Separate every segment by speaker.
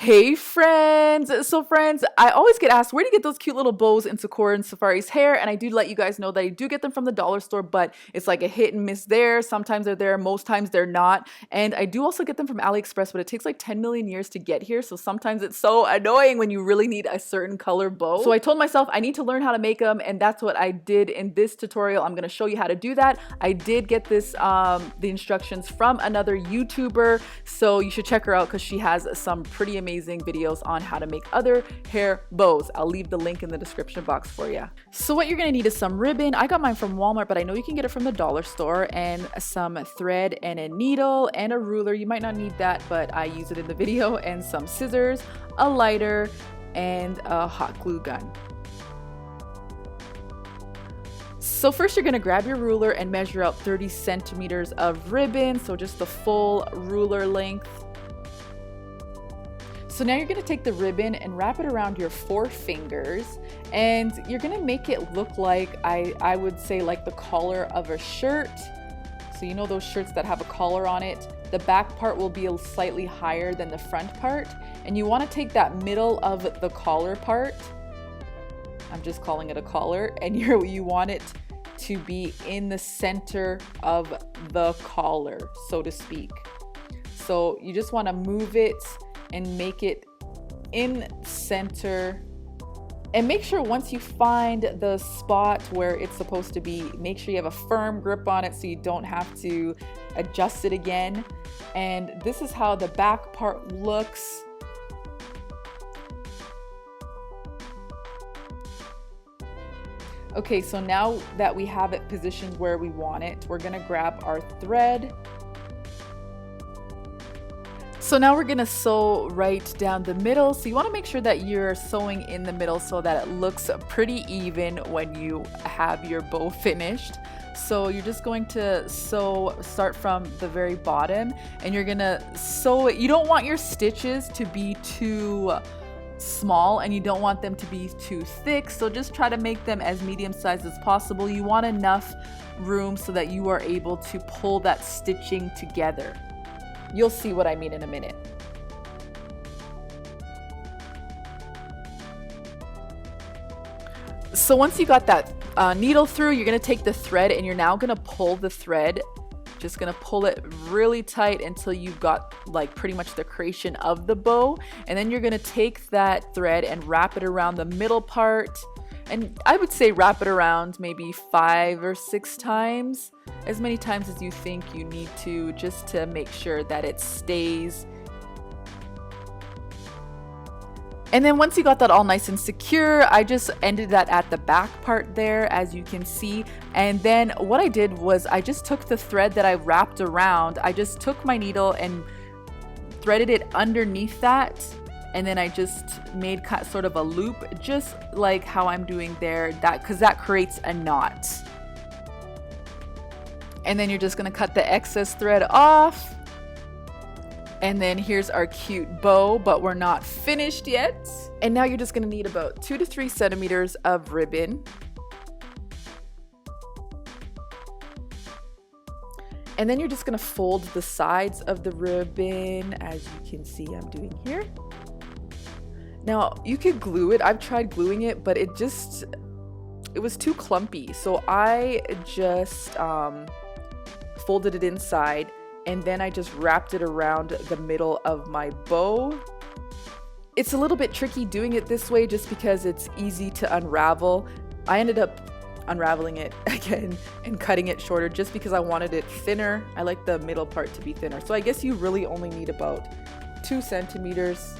Speaker 1: Hey friends! So friends, I always get asked, where do you get those cute little bows in Sekora and Sefari's hair? And I do let you guys know that I do get them from the dollar store, but it's like a hit and miss there. Sometimes they're there, most times they're not. And I do also get them from AliExpress, but it takes like 10 million years to get here. So sometimes it's so annoying when you really need a certain color bow. So I told myself I need to learn how to make them, and that's what I did in this tutorial. I'm gonna show you how to do that. I did get this, the instructions from another YouTuber, so you should check her out because she has some pretty amazing videos on how to make other hair bows. I'll leave the link in the description box for you. So what you're gonna need is some ribbon. I got mine from Walmart, but I know you can get it from the dollar store, and some thread and a needle and a ruler. You might not need that, but I use it in the video, and some scissors, a lighter, and a hot glue gun. So first you're gonna grab your ruler and measure out 30 centimeters of ribbon, so just the full ruler length. So now you're gonna take the ribbon and wrap it around your 4 fingers, and you're gonna make it look like, I would say, like the collar of a shirt. So you know those shirts that have a collar on it? The back part will be slightly higher than the front part, and you wanna take that middle of the collar part, I'm just calling it a collar, and you want it to be in the center of the collar, so to speak. So you just wanna move it and make it in center, and make sure once you find the spot where it's supposed to be, make sure you have a firm grip on it so you don't have to adjust it again. And this is how the back part looks. Okay, so now that we have it positioned where we want it, we're gonna grab our thread. So now we're gonna sew right down the middle. So you wanna make sure that you're sewing in the middle so that it looks pretty even when you have your bow finished. So you're just going to start from the very bottom, and you're gonna sew it. You don't want your stitches to be too small, and you don't want them to be too thick, so just try to make them as medium sized as possible. You want enough room so that you are able to pull that stitching together. You'll see what I mean in a minute. So once you got that needle through, you're gonna take the thread, and you're now gonna pull the thread. Just gonna pull it really tight until you've got like pretty much the creation of the bow, and then you're gonna take that thread and wrap it around the middle part, and I would say wrap it around maybe 5 or 6 times, as many times as you think you need to, just to make sure that it stays. And then once you got that all nice and secure, I just ended that at the back part there, as you can see. And then what I did was I just took the thread that I wrapped around, I just took my needle and threaded it underneath that, and then I just made sort of a loop, just like how I'm doing there, because that creates a knot. And then you're just gonna cut the excess thread off. And then here's our cute bow, but we're not finished yet. And now you're just gonna need about 2 to 3 centimeters of ribbon. And then you're just gonna fold the sides of the ribbon, as you can see I'm doing here. Now you could glue it. I've tried gluing it, but it was too clumpy. So I just folded it inside, and then I just wrapped it around the middle of my bow. It's a little bit tricky doing it this way just because it's easy to unravel. I ended up unraveling it again and cutting it shorter just because I wanted it thinner. I like the middle part to be thinner. So I guess you really only need about 2 centimeters.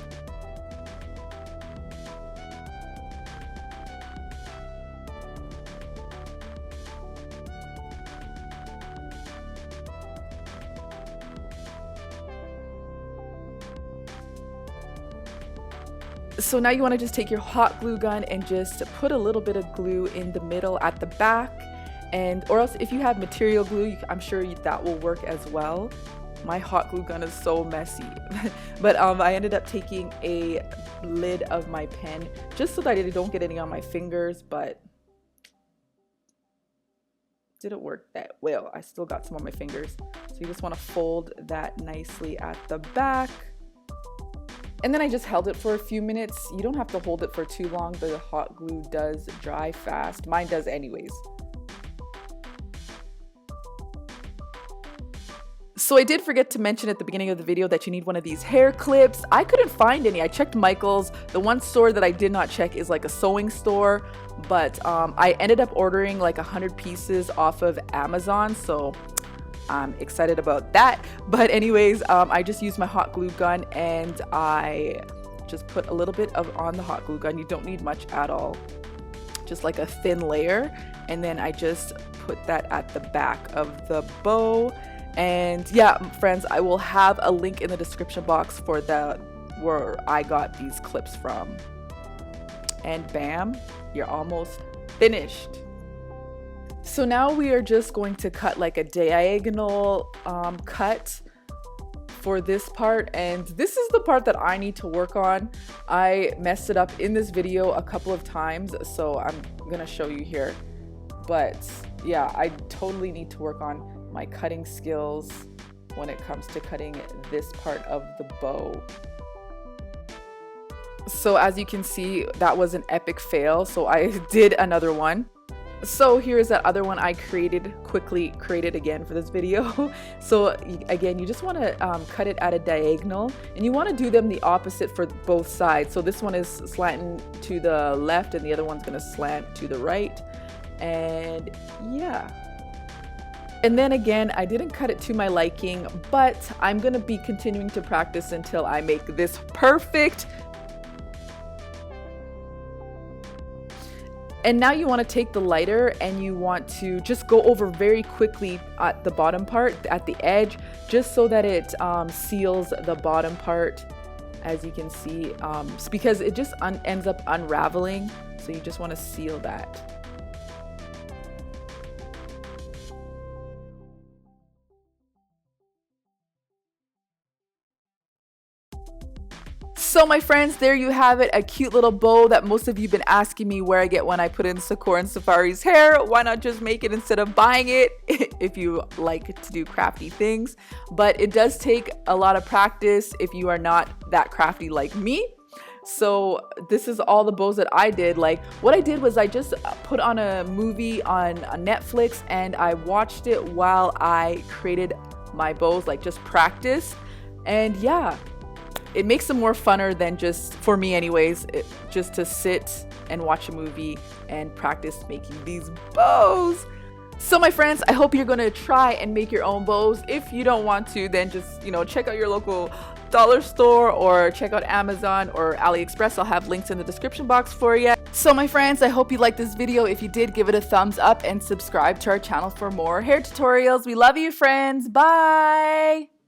Speaker 1: So now you want to just take your hot glue gun and just put a little bit of glue in the middle at the back, or else if you have material glue, I'm sure that will work as well. My hot glue gun is so messy. But I ended up taking a lid of my pen just so that I don't get any on my fingers, but didn't work that well. I still got some on my fingers. So you just want to fold that nicely at the back. And then I just held it for a few minutes. You don't have to hold it for too long. The hot glue does dry fast. Mine does anyways. So I did forget to mention at the beginning of the video that you need one of these hair clips. I couldn't find any. I checked Michael's. The one store that I did not check is like a sewing store, but I ended up ordering like 100 pieces off of Amazon, so I'm excited about that. But anyways, I just used my hot glue gun and I just put a little bit on the hot glue gun. You don't need much at all, just like a thin layer. And then I just put that at the back of the bow. And yeah, friends, I will have a link in the description box for where I got these clips from. And bam, you're almost finished. So now we are just going to cut like a diagonal cut for this part, and this is the part that I need to work on. I messed it up in this video a couple of times, so I'm gonna show you here. But yeah, I totally need to work on my cutting skills when it comes to cutting this part of the bow. So as you can see, that was an epic fail, so I did another one. So here's that other one I quickly created again for this video. So again, you just want to cut it at a diagonal, and you want to do them the opposite for both sides. So this one is slanting to the left and the other one's going to slant to the right. And yeah. And then again, I didn't cut it to my liking, but I'm going to be continuing to practice until I make this perfect. And now you want to take the lighter and you want to just go over very quickly at the bottom part, at the edge, just so that it seals the bottom part, as you can see, because it just ends up unraveling. So you just want to seal that. So my friends, there you have it, a cute little bow that most of you have been asking me where I get when I put in Sekora and Sefari's hair. Why not just make it instead of buying it if you like to do crafty things? But it does take a lot of practice if you are not that crafty like me. So this is all the bows that I did. Like what I did was I just put on a movie on Netflix and I watched it while I created my bows, like just practice. And yeah, it makes them more funner than just, for me anyways, just to sit and watch a movie and practice making these bows. So my friends, I hope you're gonna try and make your own bows. If you don't want to, then just, check out your local dollar store or check out Amazon or AliExpress. I'll have links in the description box for you. So my friends, I hope you liked this video. If you did, give it a thumbs up and subscribe to our channel for more hair tutorials. We love you, friends. Bye.